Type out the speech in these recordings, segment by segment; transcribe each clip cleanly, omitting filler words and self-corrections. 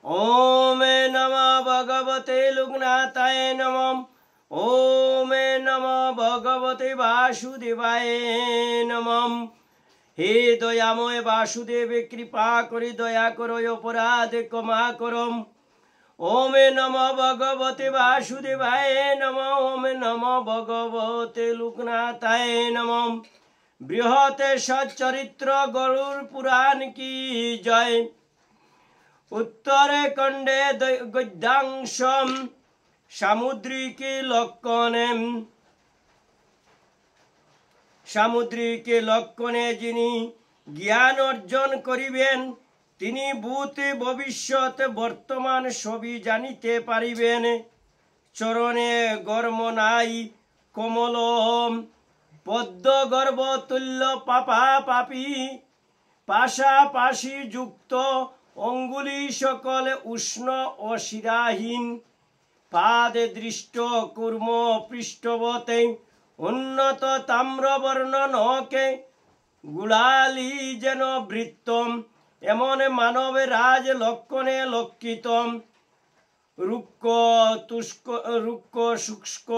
ओम नमः भगवते लुग्नाथाय नमः। ओम नमः भगवते वासुदेवाय नमः। हे दयामय वासुदेव कृपा करि दया करो अपराध क्षमा करम। ओम नमः भगवते वासुदेवाय नमः। ओम नमः भगवते लोकनाथाय नमः। बृहत सच्चरित्र गरुड़ पुराण की जय। उत्तरे कंडे गद्यांशम सामुद्रिके लक्षणे। सामुद्रिके लक्षणे जिनि ज्ञान अर्जन करिबेन तिनि भूत भविष्यत वर्तमान सबी जानिते पारिबेन। चरणे गर्म नाई कमल पद्म गर्भ तुल्य पापा पापी पाशापाशी युक्त अंगुली सकल उष्ण अशिराहीन पाद दृष्ट कूर्म पृष्ठवते उन्नत ताम्रवर्ण नके गुलाली जेन वृत्तम एमन मानव राज लक्षणे लक्षितम। रुक्क तुष्क रुक्क शुष्क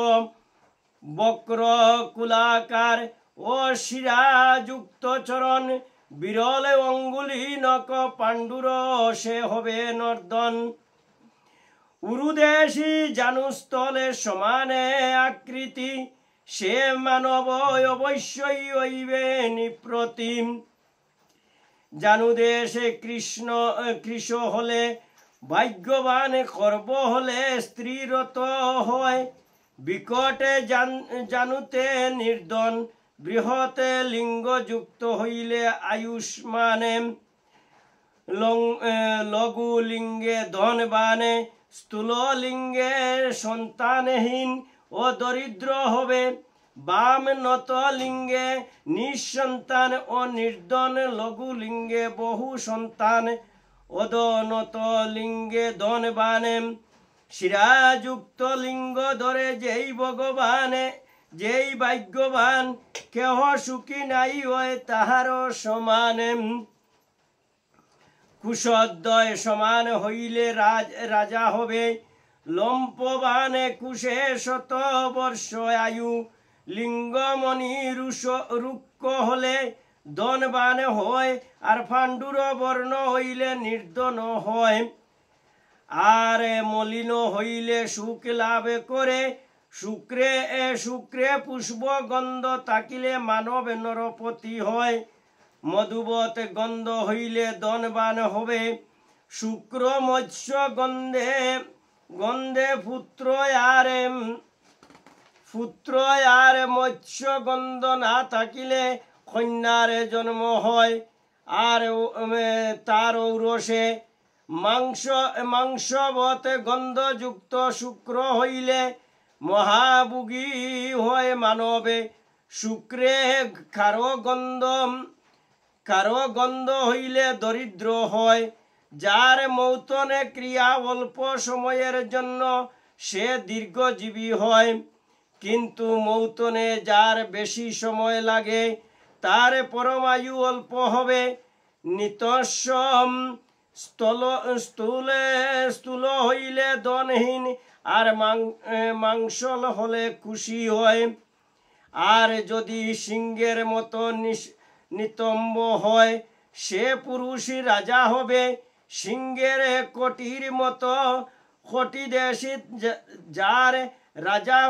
वक्र कुलाकार अशिरायुक्त चरण बिरल अंगुली नक पांडुर से हबे नर्दन। उरुदेशी जानुस्थले समाने आकृति से मानव अवश्यई हইবে निप्रतिम। जानुदेशे कृष्ण कृष हले भाग्यवान खर्ब हले स्त्रीरत হয়। बिकटे जानुते निर्धन बृहत लिंग युक्त हইলে आयुष्माने। लघु लिंगे धनवाने स्थूल लिंगे सन्तानहीन और दरिद्र होवे। बाम নত लिंगे निसंतान और निर्धन लघु लिंगे बहु संतान अदনত लिंगे धनवाने। शिरायुक्त लिंग धरे जेई भगवाने जेई भाग्यवान केह सुखी नाई होय ताहार समाने। कुशोदय समान हইলে राजा होबे। लंपवाने कुशे शत वर्ष आयु लिंगमणि रुक्ष हले धनवान হয় আর পাণ্ডুর বর্ণ হইলে নির্ধন হয়। আর মলিন হইলে সুখ লাভ করে শুক্রে শুক্রে পুষ্প গন্ধ তাকিলে মানব নরপতি হয়। মধুবত গন্ধ হইলে ধনবান হবে। শুক্র মৎস্য গন্ধে গন্ধে পুত্র আর মৎস্য গন্ধ না থাকিলে কন্যার জন্ম হয়। আর তার ঔরসে মাংসবত গন্ধযুক্ত শুক্র হইলে মহাভোগী হয় মানবে। শুক্রে কারো গন্ধ হইলে দরিদ্র হয়। যার মৌতনে ক্রিয়া অল্প সময়ের জন্য সে দীর্ঘজীবী হয়। কিন্তু মৌতনে যার বেশি সময় লাগে তার পরমায়ু অল্প হবে। নিতস্ব স্থূল হইলে ধনহীন আর মাংসল হলে খুশি হয়। আর যদি সিংহের মতো নিতম্ব হয় সে পুরুষই রাজা হবে। সিংহের কোটির মতো কোটি দেশে যার রাজা